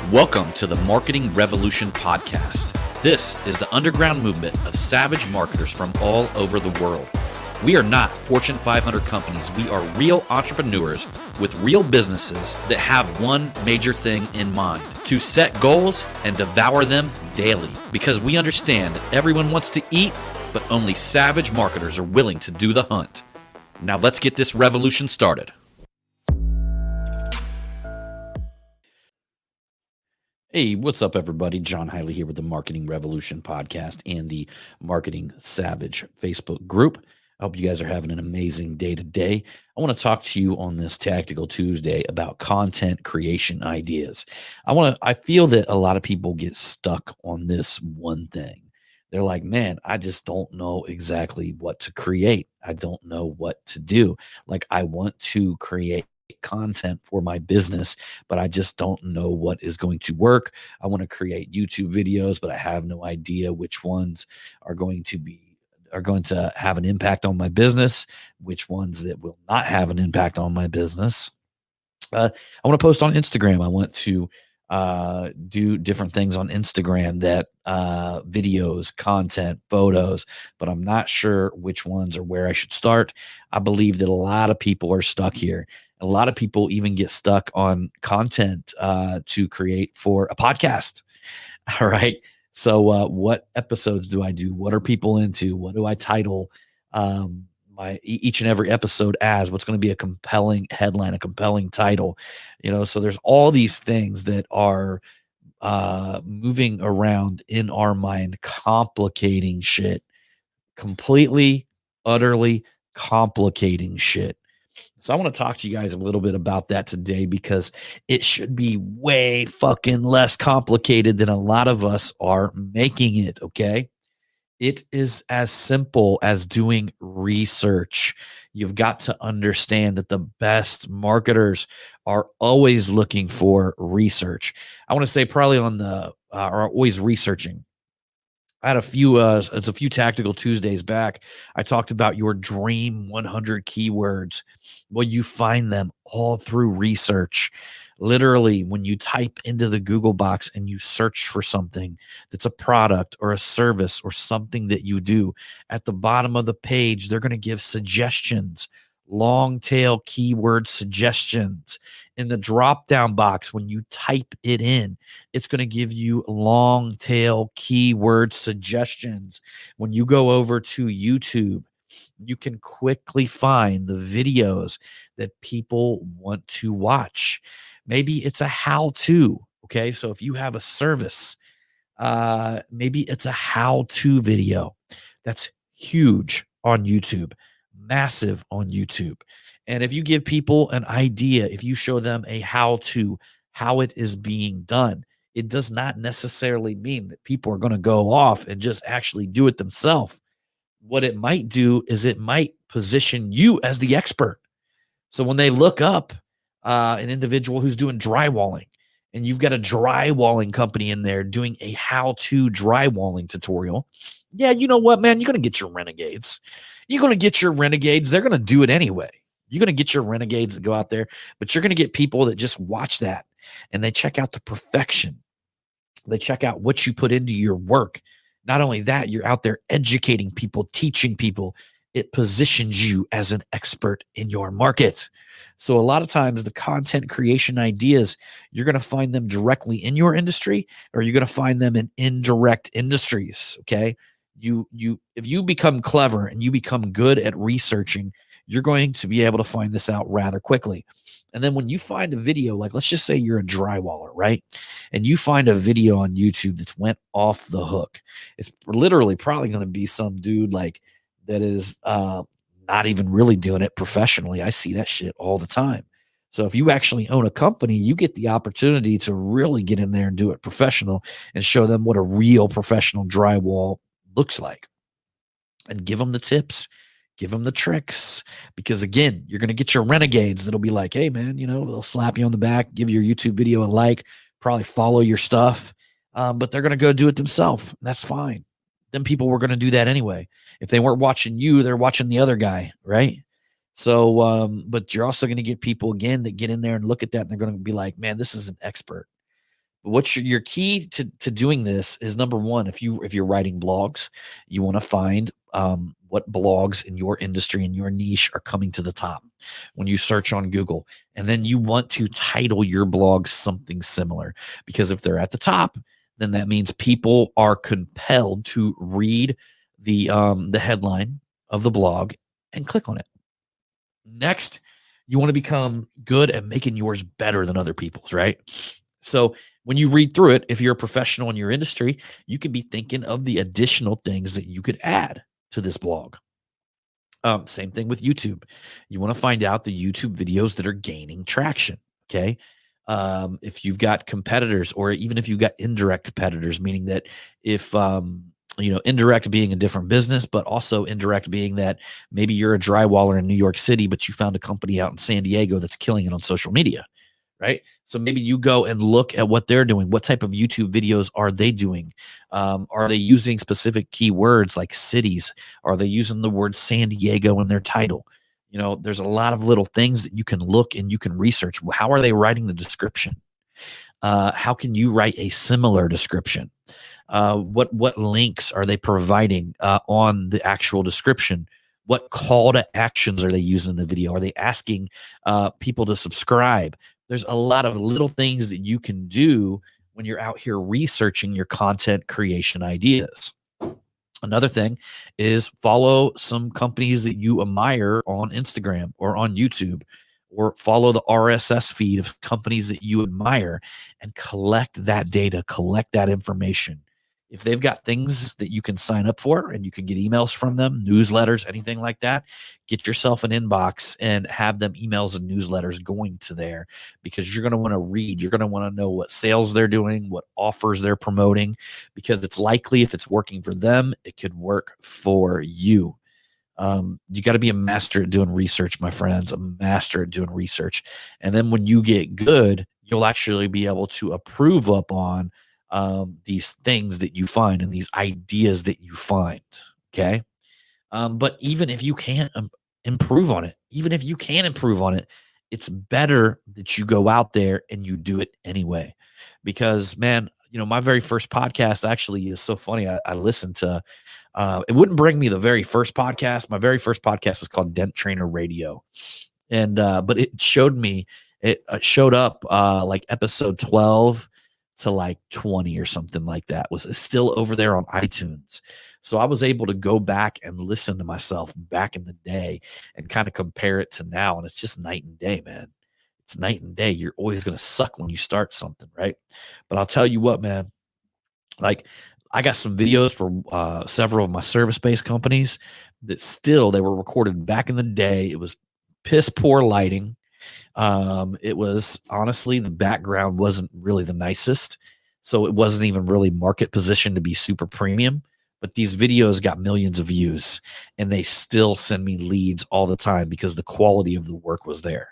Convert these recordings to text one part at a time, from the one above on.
Welcome to the Marketing Revolution podcast. This is the underground movement of savage marketers from all over the world. We are not Fortune 500 companies. We are real entrepreneurs with real businesses that have one major thing in mind: to set goals and devour them daily. Because we understand that everyone wants to eat, but only savage marketers are willing to do the hunt. Now let's get this revolution started. Hey, what's up, everybody? John Hiley here with the Marketing Revolution podcast and the Marketing Savage Facebook group. I hope you guys are having an amazing day today. I want to talk to you on this Tactical Tuesday about content creation ideas. I feel that a lot of people get stuck on this one thing. They're like, man, I just don't know exactly what to create. I don't know what to do. Like, I want to create content for my business, but I just don't know what is going to work. I want to create YouTube videos, but I have no idea which ones are going to have an impact on my business, which ones that will not have an impact on my business. I want to post on Instagram. I want to do different things on Instagram that videos, content, photos, but I'm not sure which ones or where I should start. I believe that a lot of people are stuck here. A lot of people even get stuck on content to create for a podcast. All right. So what episodes do I do? What are people into? What do I title each and every episode as? What's going to be a compelling headline, a compelling title? So there's all these things that are moving around in our mind, complicating shit, completely, utterly complicating shit. So I want to talk to you guys a little bit about that today, because it should be way fucking less complicated than a lot of us are making it, okay? It is as simple as doing research. You've got to understand that the best marketers are always looking for research. I want to say probably are always researching. I had it's a few Tactical Tuesdays back. I talked about your dream 100 keywords. Well, you find them all through research. Literally, when you type into the Google box and you search for something that's a product or a service or something that you do, at the bottom of the page, they're going to give suggestions, long tail keyword suggestions. In the drop down box, when you type it in, it's going to give you long tail keyword suggestions. When you go over to YouTube, you can quickly find the videos that people want to watch. Maybe it's a how-to. Okay. So if you have a service, maybe it's a how-to video. That's huge on YouTube, massive on YouTube. And if you give people an idea, if you show them a how-to, how it is being done, it does not necessarily mean that people are going to go off and just actually do it themselves. What it might do is it might position you as the expert. So when they look up an individual who's doing drywalling, and you've got a drywalling company in there doing a how-to drywalling tutorial, yeah, you know what, man? You're going to get your renegades. You're going to get your renegades. They're going to do it anyway. You're going to get your renegades that go out there, but you're going to get people that just watch that and they check out the perfection. They check out what you put into your work. Not only that, you're out there educating people, teaching people. It positions you as an expert in your market. So a lot of times the content creation ideas, you're going to find them directly in your industry, or you're going to find them in indirect industries. Okay. If you become clever and you become good at researching, you're going to be able to find this out rather quickly. And then when you find a video, like let's just say you're a drywaller, right? And you find a video on YouTube that's went off the hook. It's literally probably going to be some dude like that is not even really doing it professionally. I see that shit all the time. So if you actually own a company, you get the opportunity to really get in there and do it professional and show them what a real professional drywall looks like, and give them the tips, give them the tricks, because again, you're going to get your renegades that'll be like, hey man, they'll slap you on the back, give your YouTube video a like, probably follow your stuff. But they're going to go do it themselves. That's fine. Then people were going to do that anyway. If they weren't watching you, they're watching the other guy. Right. So, but you're also going to get people again that get in there and look at that and they're going to be like, man, this is an expert. What's your key to doing this is number one, if you're writing blogs, you want to find what blogs in your industry and your niche are coming to the top when you search on Google. And then you want to title your blog something similar, because if they're at the top, then that means people are compelled to read the headline of the blog and click on it. Next, you want to become good at making yours better than other people's, right? So when you read through it, if you're a professional in your industry, you could be thinking of the additional things that you could add to this blog. Same thing with YouTube. You want to find out the YouTube videos that are gaining traction. Okay. If you've got competitors, or even if you've got indirect competitors, meaning that if, indirect being a different business, but also indirect being that maybe you're a drywaller in New York City, but you found a company out in San Diego that's killing it on social media, right? So maybe you go and look at what they're doing. What type of YouTube videos are they doing? Are they using specific keywords like cities? Are they using the word San Diego in their title? There's a lot of little things that you can look and you can research. How are they writing the description? How can you write a similar description? What links are they providing on the actual description? What call to actions are they using in the video? Are they asking people to subscribe? There's a lot of little things that you can do when you're out here researching your content creation ideas. Another thing is follow some companies that you admire on Instagram or on YouTube, or follow the RSS feed of companies that you admire and collect that data, collect that information. If they've got things that you can sign up for and you can get emails from them, newsletters, anything like that, get yourself an inbox and have them emails and newsletters going to there, because you're going to want to read. You're going to want to know what sales they're doing, what offers they're promoting, because it's likely if it's working for them, it could work for you. You got to be a master at doing research, my friends, a master at doing research. And then when you get good, you'll actually be able to approve up on these things that you find and these ideas that you find. Okay. But even if you can't improve on it, even if you can improve on it, it's better that you go out there and you do it anyway. Because, man, my very first podcast actually is so funny. I listened to, it wouldn't bring me the very first podcast. My very first podcast was called Dent Trainer Radio. And, but it showed me, it showed up like episode 12 to like 20 or something like that, was still over there on iTunes. So I was able to go back and listen to myself back in the day and kind of compare it to now. And it's just night and day, man. It's night and day. You're always going to suck when you start something, right? But I'll tell you what, man, like I got some videos for several of my service-based companies that still, they were recorded back in the day. It was piss poor lighting. It was honestly, the background wasn't really the nicest, so it wasn't even really market positioned to be super premium. But these videos got millions of views, and they still send me leads all the time because the quality of the work was there.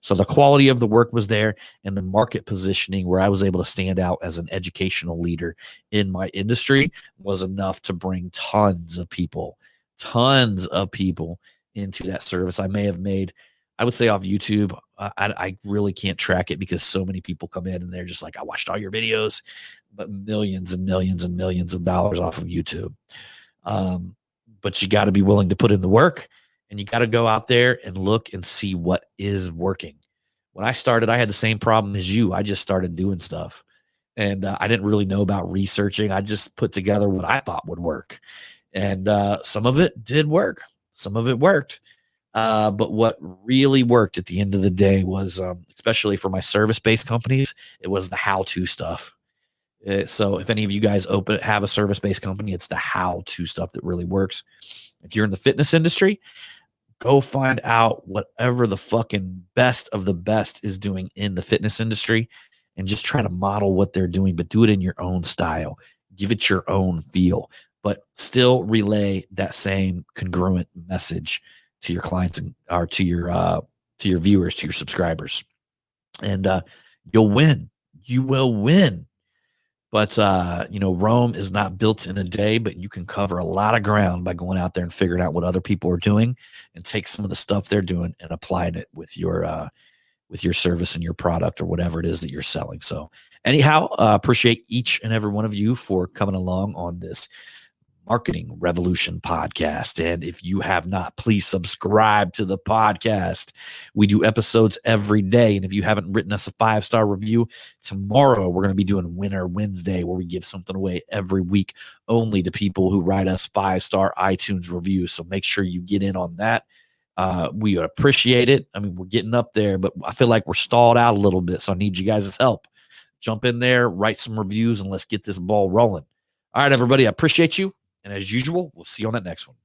So the quality of the work was there, and the market positioning where I was able to stand out as an educational leader in my industry was enough to bring tons of people into that service. I may have made, I would say off YouTube, I really can't track it because so many people come in and they're just like, I watched all your videos, but millions and millions and millions of dollars off of YouTube. But you got to be willing to put in the work, and you got to go out there and look and see what is working. When I started, I had the same problem as you. I just started doing stuff, and I didn't really know about researching. I just put together what I thought would work, and some of it did work. Some of it worked. But what really worked at the end of the day was, especially for my service-based companies, it was the how-to stuff. So if any of you guys have a service-based company, it's the how-to stuff that really works. If you're in the fitness industry, go find out whatever the fucking best of the best is doing in the fitness industry and just try to model what they're doing, but do it in your own style. Give it your own feel, but still relay that same congruent message to your clients or to your viewers, to your subscribers. And you'll win. You will win. But Rome is not built in a day, but you can cover a lot of ground by going out there and figuring out what other people are doing and take some of the stuff they're doing and applying it with your with your service and your product or whatever it is that you're selling. So, anyhow, appreciate each and every one of you for coming along on this Marketing Revolution podcast. And if you have not, please subscribe to the podcast. We do episodes every day. And if you haven't written us a 5-star review, tomorrow we're going to be doing Winner Wednesday, where we give something away every week only to people who write us 5-star iTunes reviews. So make sure you get in on that. We appreciate it. I mean, we're getting up there, but I feel like we're stalled out a little bit. So I need you guys' help. Jump in there, write some reviews, and let's get this ball rolling. All right, everybody, I appreciate you. And as usual, we'll see you on that next one.